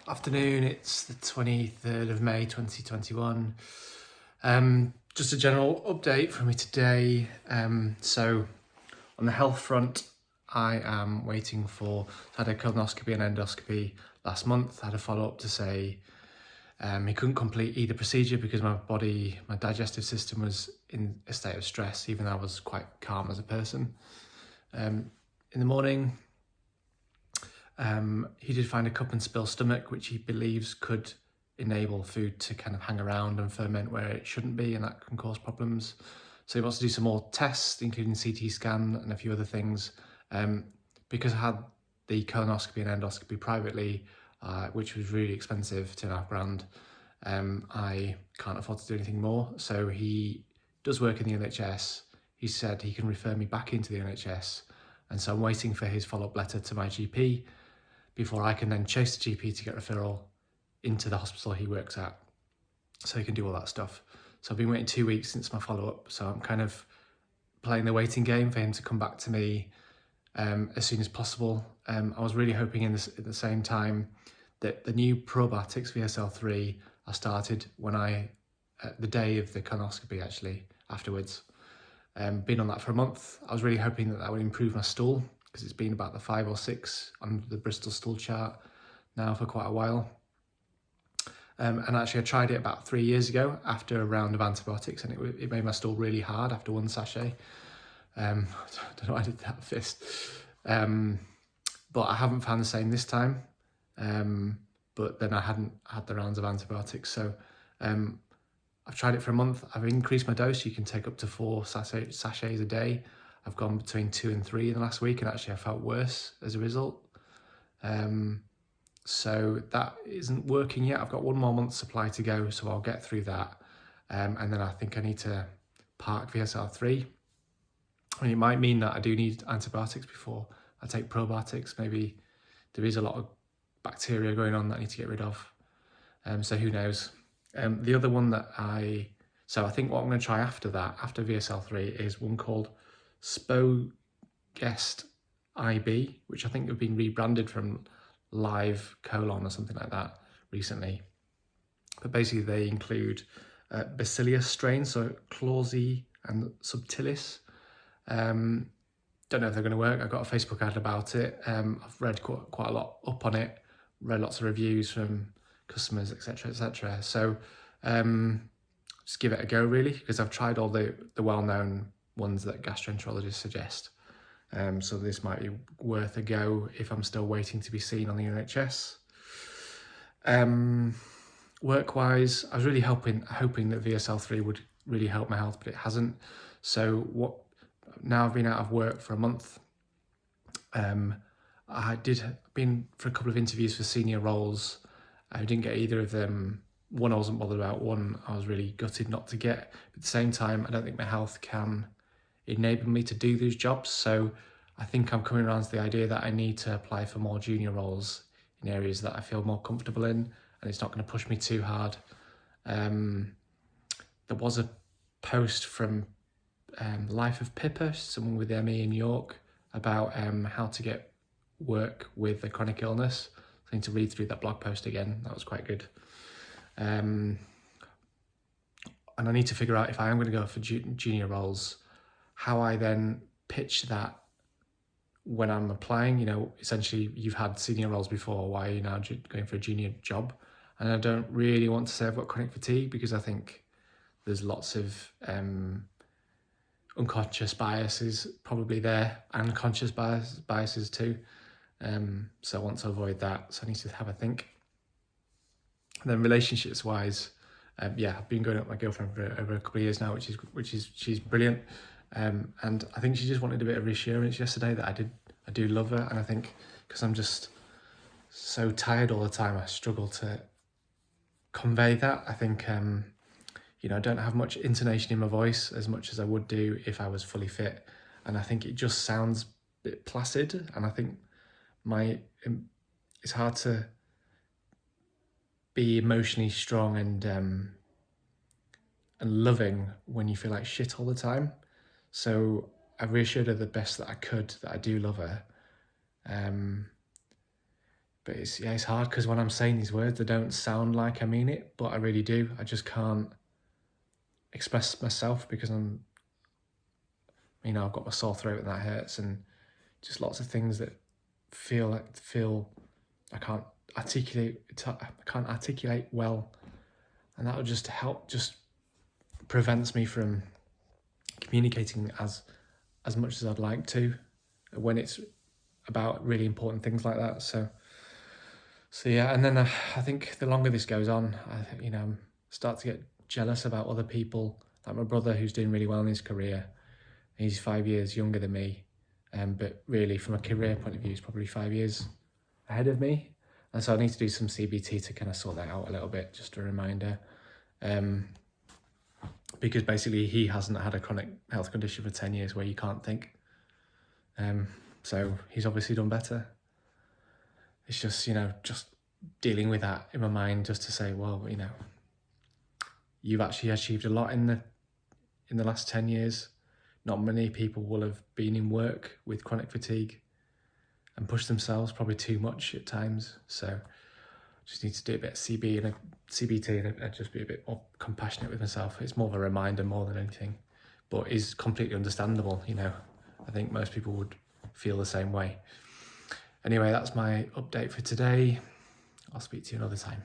Afternoon, it's the 23rd of May 2021. Just a general update from me today. So on the health front, I am waiting for, I had a colonoscopy and endoscopy last month. I had a follow-up to say he couldn't complete either procedure because my digestive system was in a state of stress, even though I was quite calm as a person. In the morning, he did find a cup and spill stomach, which he believes could enable food to kind of hang around and ferment where it shouldn't be, and that can cause problems. So he wants to do some more tests, including CT scan and a few other things. Because I had the colonoscopy and endoscopy privately, which was really expensive, £2.5 grand, I can't afford to do anything more. So he does work in the NHS. He said he can refer me back into the NHS. And so I'm waiting for his follow-up letter to my GP before I can then chase the GP to get referral into the hospital he works at, so he can do all that stuff. So I've been waiting 2 weeks since my follow-up, so I'm kind of playing the waiting game for him to come back to me as soon as possible. I was really hoping at the same time that the new probiotics VSL3 I started the day of the colonoscopy, actually, afterwards. Been on that for a month. I was really hoping that would improve my stool, because it's been about the 5 or 6 on the Bristol stool chart now for quite a while. And actually I tried it about 3 years ago after a round of antibiotics, and it made my stool really hard after one sachet. I don't know why I did that first. But I haven't found the same this time. But then I hadn't had the rounds of antibiotics. So I've tried it for a month. I've increased my dose. You can take up to 4 sachets a day. I've gone between 2 and 3 in the last week, and actually I felt worse as a result. So that isn't working yet. I've got 1 more month's supply to go, so I'll get through that. And then I think I need to park VSL3. I mean, it might mean that I do need antibiotics before I take probiotics. Maybe there is a lot of bacteria going on that I need to get rid of. So who knows? The other one so I think what I'm going to try after VSL3, is one called Spogest IB, which I think have been rebranded from Live Colon or something like that recently. But basically they include Bacillus strains, so Clausii and Subtilis. Don't know if they're going to work. I got a Facebook ad about it. I've read quite a lot up on it, read lots of reviews from customers, etc. So just give it a go, really, because I've tried all the well-known ones that gastroenterologists suggest. So this might be worth a go if I'm still waiting to be seen on the NHS. Work-wise, I was really hoping that VSL3 would really help my health, but it hasn't. So now I've been out of work for a month. I been for a couple of interviews for senior roles. I didn't get either of them. One I wasn't bothered about, one I was really gutted not to get. But at the same time, I don't think my health can enable me to do these jobs. So I think I'm coming around to the idea that I need to apply for more junior roles in areas that I feel more comfortable in, and it's not going to push me too hard. There was a post from Life of Pippa, someone with ME in York, about how to get work with a chronic illness. I need to read through that blog post again. That was quite good. And I need to figure out, if I am going to go for junior roles, how I then pitch that when I'm applying. Essentially, you've had senior roles before, why are you now going for a junior job? And I don't really want to say I've got chronic fatigue, because I think there's lots of unconscious biases probably there, and conscious biases too. So I want to avoid that, so I need to have a think. And then relationships wise, I've been going out with my girlfriend for over a couple of years now, she's brilliant. And I think she just wanted a bit of reassurance yesterday that I do love her. And I think because I'm just so tired all the time, I struggle to convey that. I think, I don't have much intonation in my voice as much as I would do if I was fully fit. And I think it just sounds a bit placid. And I think it's hard to be emotionally strong and loving when you feel like shit all the time. So I reassured her the best that I could that I do love her. But it's hard because when I'm saying these words, they don't sound like I mean it, but I really do. I just can't express myself because I've got my sore throat and that hurts, and just lots of things that feel I can't articulate well, and that would just help, just prevents me from communicating as much as I'd like to when it's about really important things like that. So yeah, and then I think the longer this goes on, I start to get jealous about other people, like my brother who's doing really well in his career. He's 5 years younger than me, but really from a career point of view, he's probably 5 years ahead of me. And so I need to do some CBT to kind of sort that out a little bit, just a reminder. Because basically he hasn't had a chronic health condition for 10 years where you can't think. So he's obviously done better. It's just, just dealing with that in my mind, just to say, well, you've actually achieved a lot in the last 10 years. Not many people will have been in work with chronic fatigue and pushed themselves probably too much at times. So just need to do a bit of CBT and just be a bit more compassionate with myself. It's more of a reminder more than anything, but is completely understandable. I think most people would feel the same way. Anyway, that's my update for today. I'll speak to you another time.